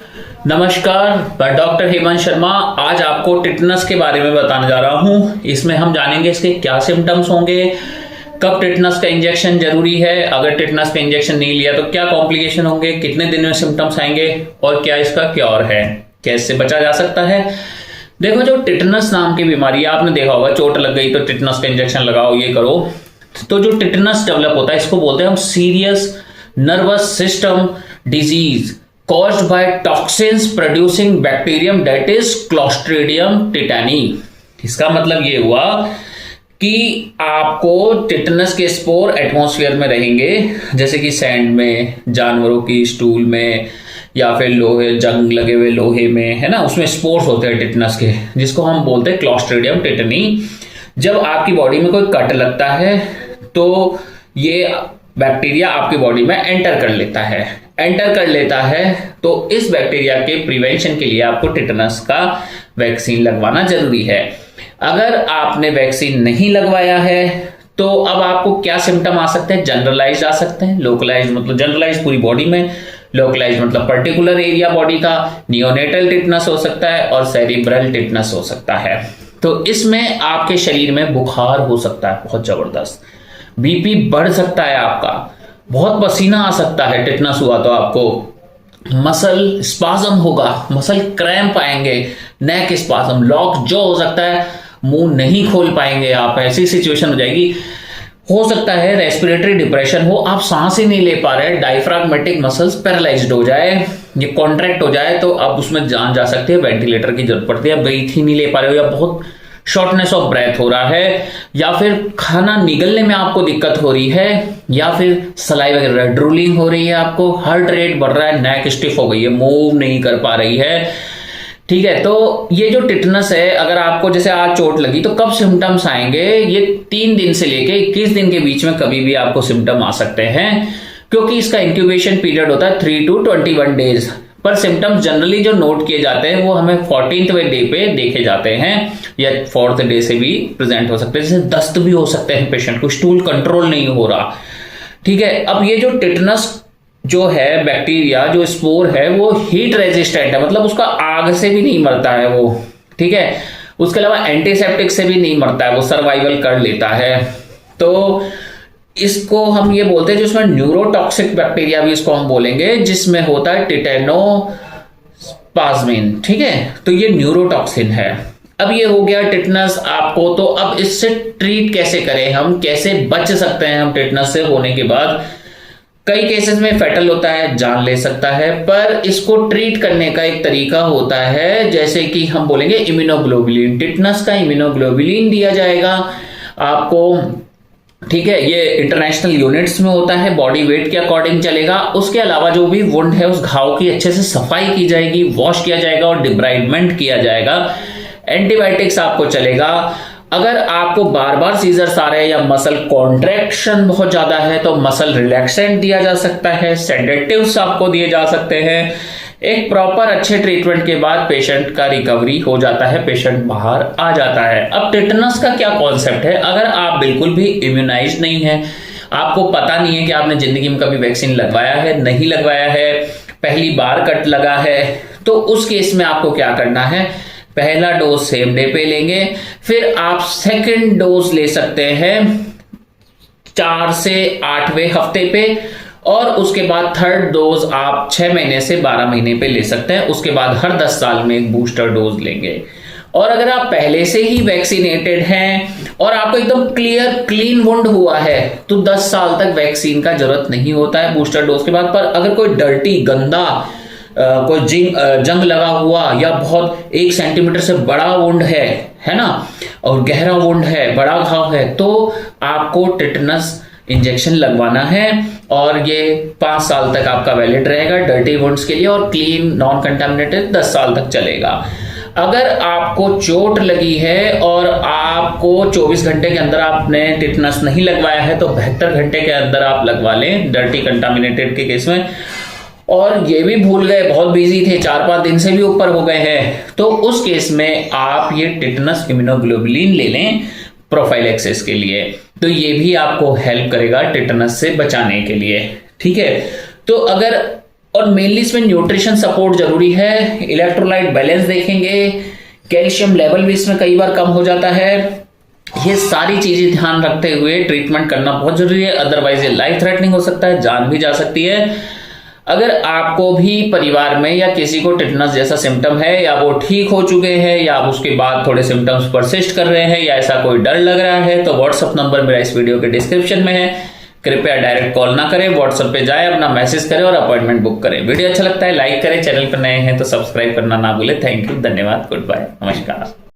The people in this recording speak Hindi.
नमस्कार, मैं डॉक्टर हेमंत शर्मा आज आपको टिटनस के बारे में बताने जा रहा हूं। इसमें हम जानेंगे इसके क्या सिम्टम्स होंगे, कब टिटनस का इंजेक्शन जरूरी है, अगर टिटनस का इंजेक्शन नहीं लिया तो क्या कॉम्प्लिकेशन होंगे, कितने दिन में सिम्टम्स आएंगे और क्या इसका क्योर है, कैसे बचा जा सकता है। देखो, जो टिटनस नाम की बीमारी है, आपने देखा होगा चोट लग गई तो टिटनस का इंजेक्शन लगाओ, ये करो। तो जो टिटनस डेवलप होता है इसको बोलते हैं हम serious nervous system disease caused by toxins producing bacterium that is Clostridium tetani। इसका मतलब ये हुआ कि आपको टिटनस के स्पोर एटमॉस्फेयर में रहेंगे, जैसे कि सैंड में, जानवरों की स्टूल में, या फिर लोहे, जंग लगे हुए लोहे में, है ना, उसमें स्पोर्स होते हैं टिटनस के, जिसको हम बोलते हैं क्लॉस्ट्रीडियम टेटनी। जब आपकी बॉडी में कोई कट लगता है तो ये बैक्टीरिया आपकी बॉडी में एंटर कर लेता है। तो इस बैक्टीरिया के प्रिवेंशन के लिए आपको टिटनस का वैक्सीन लगवाना जरूरी है। अगर आपने वैक्सीन नहीं लगवाया है तो अब आपको क्या सिम्टम आ सकते हैं? जनरलाइज आ सकते हैं, लोकलाइज मतलब जनरलाइज पूरी बॉडी में, लोकलाइज मतलब पर्टिकुलर एरिया बॉडी का, नियोनेटल टिटनस हो सकता है और सेरिब्रल टिटनस हो सकता है। तो इसमें आपके शरीर में बुखार हो सकता है बहुत जबरदस्त, बीपी बढ़ सकता है आपका, बहुत पसीना आ सकता है टिटनस हुआ तो आपको, मसल स्पाज्म होगा, मसल क्रैम्प आएंगे, नेक स्पाज्म, लॉक जो हो सकता है, मुंह नहीं खोल पाएंगे आप, ऐसी सिचुएशन हो जाएगी। हो सकता है रेस्पिरेटरी डिप्रेशन हो, आप सांस ही नहीं ले पा रहे, डायफ्राग्मेटिक मसल्स पैरालाइज्ड हो जाए, ये कॉन्ट्रैक्ट हो जाए तो अब उसमें जान जा सकती है, वेंटिलेटर की जरूरत पड़ती है, ब्रीथ ही नहीं ले पा रहे हो, या बहुत शॉर्टनेस ऑफ ब्रेथ हो रहा है, या फिर खाना निगलने में आपको दिक्कत हो रही है, या फिर सलाइवा वगैरह ड्रूलिंग हो रही है, आपको हार्ट रेट बढ़ रहा है, नेक स्टिफ हो गई है, मूव नहीं कर पा रही है। ठीक है, तो ये जो टिटनस है, अगर आपको जैसे आज चोट लगी तो कब सिम्टम्स आएंगे? ये 3 दिन से लेके 21 दिन के बीच में कभी भी आपको सिम्टम आ सकते हैं, क्योंकि इसका इंक्यूबेशन पीरियड होता है 3 to 21 डेज। पर सिम्टम्स जनरली जो नोट किए जाते हैं वो हमें 14वें डे पे देखे जाते हैं, या 4th डे से भी प्रेजेंट हो सकते हैं। जैसे दस्त भी हो सकते हैं, पेशेंट को स्टूल कंट्रोल नहीं हो रहा। ठीक है, अब ये जो टिटनस जो है बैक्टीरिया, जो स्पोर है, वो हीट रेजिस्टेंट है, मतलब उसका आग से भी नहीं मरता है वो। ठीक है, उसके अलावा एंटीसेप्टिक से भी नहीं मरता है, वो सर्वाइवल कर लेता है। तो इसको हम ये बोलते हैं, जिसमें न्यूरोटॉक्सिक बैक्टीरिया भी इसको हम बोलेंगे, जिसमें होता है टिटेनोस्पाज्मिन। ठीक है, तो ये न्यूरोटॉक्सिन है। अब ये हो गया टिटनस आपको, तो अब इससे ट्रीट कैसे करें, हम कैसे बच सकते हैं हम टिटनस से होने के बाद? कई केसेस में फेटल होता है, जान ले सकता है, पर इसको ट्रीट करने का एक तरीका होता है, जैसे कि हम बोलेंगे इम्यूनोग्लोबुलिन। टिटनस का इम्यूनोग्लोबुलिन दिया जाएगा आपको। ठीक है, ये इंटरनेशनल यूनिट्स में होता है, बॉडी वेट के अकॉर्डिंग चलेगा। उसके अलावा जो भी वुंड है उस घाव की अच्छे से सफाई की जाएगी, वॉश किया जाएगा और डिब्राइडमेंट किया जाएगा। एंटीबायोटिक्स आपको चलेगा। अगर आपको बार बार सीजर्स आ रहे हैं या मसल कॉन्ट्रैक्शन बहुत ज्यादा है तो मसल रिलैक्सेंट दिया जा सकता है, सेडेटिव्स आपको दिए जा सकते हैं। एक प्रॉपर अच्छे ट्रीटमेंट के बाद पेशेंट का रिकवरी हो जाता है, पेशेंट बाहर आ जाता है। अब टिटनस का क्या कॉन्सेप्ट है? अगर आप बिल्कुल भी इम्यूनाइज नहीं है, आपको पता नहीं है कि आपने जिंदगी में कभी वैक्सीन लगवाया है, नहीं लगवाया है, पहली बार कट लगा है, तो उस केस में आपको क्या करना है? पहला डोज सेम डे पे लेंगे, फिर आप सेकंड डोज ले सकते हैं 4 से 8वें हफ्ते पे, और उसके बाद थर्ड डोज आप 6 महीने से 12 महीने पे ले सकते हैं। उसके बाद हर 10 साल में एक बूस्टर डोज लेंगे। और अगर आप पहले से ही वैक्सीनेटेड हैं और आपको एकदम क्लीन वुंड हुआ है तो 10 साल तक वैक्सीन का जरूरत नहीं होता है बूस्टर डोज के बाद। पर अगर कोई डर्टी, गंदा, कोई जंग लगा हुआ या बहुत 1 सेंटीमीटर से बड़ा वुंड है ना, और गहरा वुंड है, बड़ा घाव है, तो आपको टिटनस इंजेक्शन लगवाना है। और ये 5 साल तक आपका वैलिड रहेगा डर्टी वुंड्स के लिए, और क्लीन नॉन कंटामिनेटेड 10 साल तक चलेगा। अगर आपको चोट लगी है और आपको 24 घंटे के अंदर आपने टिटनस नहीं लगवाया है तो 72 घंटे के अंदर आप लगवा लें डर्टी कंटामिनेटेड के केस में। और ये भी भूल गए, बहुत बिजी थे, 4-5 दिन से भी ऊपर हो गए हैं, तो उस केस में आप ये टिटनस इम्यूनोग्लोबुलिन ले लें प्रोफाइलैक्सिस के लिए। तो ये भी आपको हेल्प करेगा टिटनस से बचाने के लिए। ठीक है, तो अगर और मेनली इसमें न्यूट्रिशन सपोर्ट जरूरी है, इलेक्ट्रोलाइट बैलेंस देखेंगे, कैल्शियम लेवल भी इसमें कई बार कम हो जाता है। ये सारी चीजें ध्यान रखते हुए ट्रीटमेंट करना बहुत जरूरी है, अदरवाइज ये लाइफ थ्रेटनिंग हो सकता है, जान भी जा सकती है। अगर आपको भी परिवार में या किसी को टिटनस जैसा सिम्टम है, या वो ठीक हो चुके हैं या आप उसके बाद थोड़े सिम्टम्स परसिस्ट कर रहे हैं, या ऐसा कोई डर लग रहा है, तो व्हाट्सएप नंबर मेरा इस वीडियो के डिस्क्रिप्शन में है। कृपया डायरेक्ट कॉल ना करें, व्हाट्सएप पे जाए, अपना मैसेज करें और अपॉइंटमेंट बुक करें। वीडियो अच्छा लगता है लाइक करें, चैनल पर नए हैं तो सब्सक्राइब करना ना भूलें। थैंक यू, धन्यवाद, गुड बाय, नमस्कार।